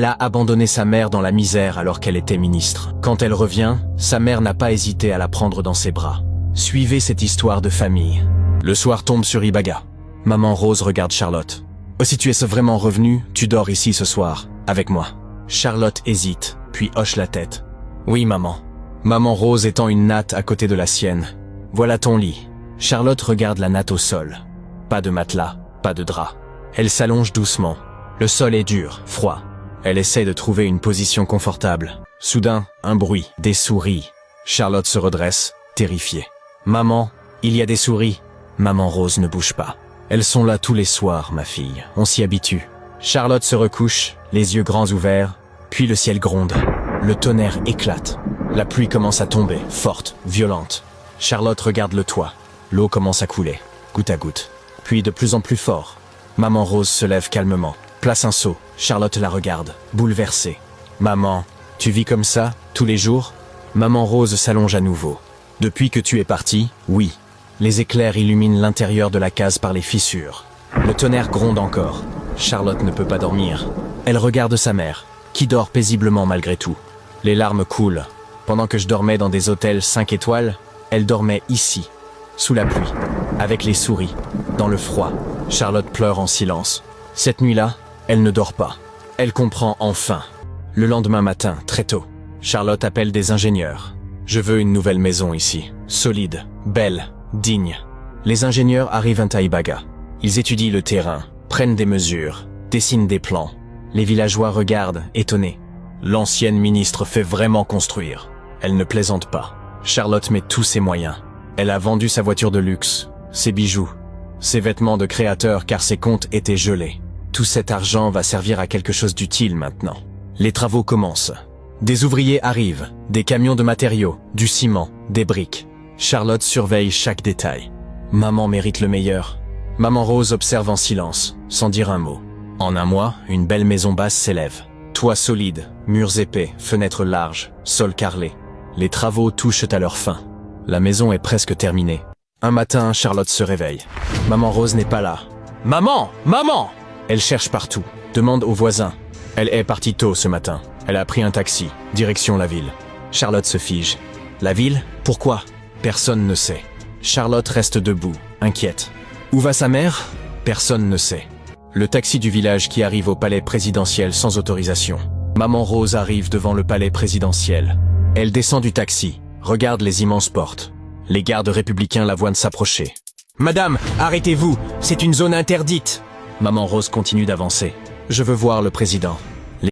Elle a abandonné sa mère dans la misère alors qu'elle était ministre. Quand elle revient, sa mère n'a pas hésité à la prendre dans ses bras. Suivez cette histoire de famille. Le soir tombe sur Ibaga. Maman Rose regarde Charlotte. « Oh, si tu es vraiment revenu, tu dors ici ce soir, avec moi. » Charlotte hésite, puis hoche la tête. « Oui, maman. » Maman Rose étend une natte à côté de la sienne. « Voilà ton lit. » Charlotte regarde la natte au sol. Pas de matelas, pas de drap. Elle s'allonge doucement. Le sol est dur, froid. Elle essaie de trouver une position confortable. Soudain, un bruit, des souris. Charlotte se redresse, terrifiée. « Maman, il y a des souris. » Maman Rose ne bouge pas. « Elles sont là tous les soirs, ma fille. On s'y habitue. » Charlotte se recouche, les yeux grands ouverts, puis le ciel gronde. Le tonnerre éclate. La pluie commence à tomber, forte, violente. Charlotte regarde le toit. L'eau commence à couler, goutte à goutte. Puis de plus en plus fort. Maman Rose se lève calmement, place un seau. Charlotte la regarde, bouleversée. « Maman, tu vis comme ça, tous les jours ?» Maman Rose s'allonge à nouveau. « Depuis que tu es partie, oui. » Les éclairs illuminent l'intérieur de la case par les fissures. Le tonnerre gronde encore. Charlotte ne peut pas dormir. Elle regarde sa mère, qui dort paisiblement malgré tout. Les larmes coulent. Pendant que je dormais dans des hôtels 5 étoiles, elle dormait ici, sous la pluie, avec les souris, dans le froid. Charlotte pleure en silence. Cette nuit-là, elle ne dort pas. Elle comprend enfin. Le lendemain matin, très tôt, Charlotte appelle des ingénieurs. « Je veux une nouvelle maison ici, solide, belle, digne. » Les ingénieurs arrivent à Ibaga. Ils étudient le terrain, prennent des mesures, dessinent des plans. Les villageois regardent, étonnés. L'ancienne ministre fait vraiment construire. Elle ne plaisante pas. Charlotte met tous ses moyens. Elle a vendu sa voiture de luxe, ses bijoux, ses vêtements de créateur car ses comptes étaient gelés. Tout cet argent va servir à quelque chose d'utile maintenant. Les travaux commencent. Des ouvriers arrivent, des camions de matériaux, du ciment, des briques. Charlotte surveille chaque détail. Maman mérite le meilleur. Maman Rose observe en silence, sans dire un mot. En un mois, une belle maison basse s'élève. Toit solide, murs épais, fenêtres larges, sol carrelé. Les travaux touchent à leur fin. La maison est presque terminée. Un matin, Charlotte se réveille. Maman Rose n'est pas là. « Maman! Maman !» Elle cherche partout, demande aux voisins. Elle est partie tôt ce matin. Elle a pris un taxi, direction la ville. Charlotte se fige. La ville? Pourquoi? Personne ne sait. Charlotte reste debout, inquiète. Où va sa mère? Personne ne sait. Le taxi du village qui arrive au palais présidentiel sans autorisation. Maman Rose arrive devant le palais présidentiel. Elle descend du taxi, regarde les immenses portes. Les gardes républicains la voient s'approcher. « Madame, arrêtez-vous, c'est une zone interdite !» Maman Rose continue d'avancer. « Je veux voir le président. »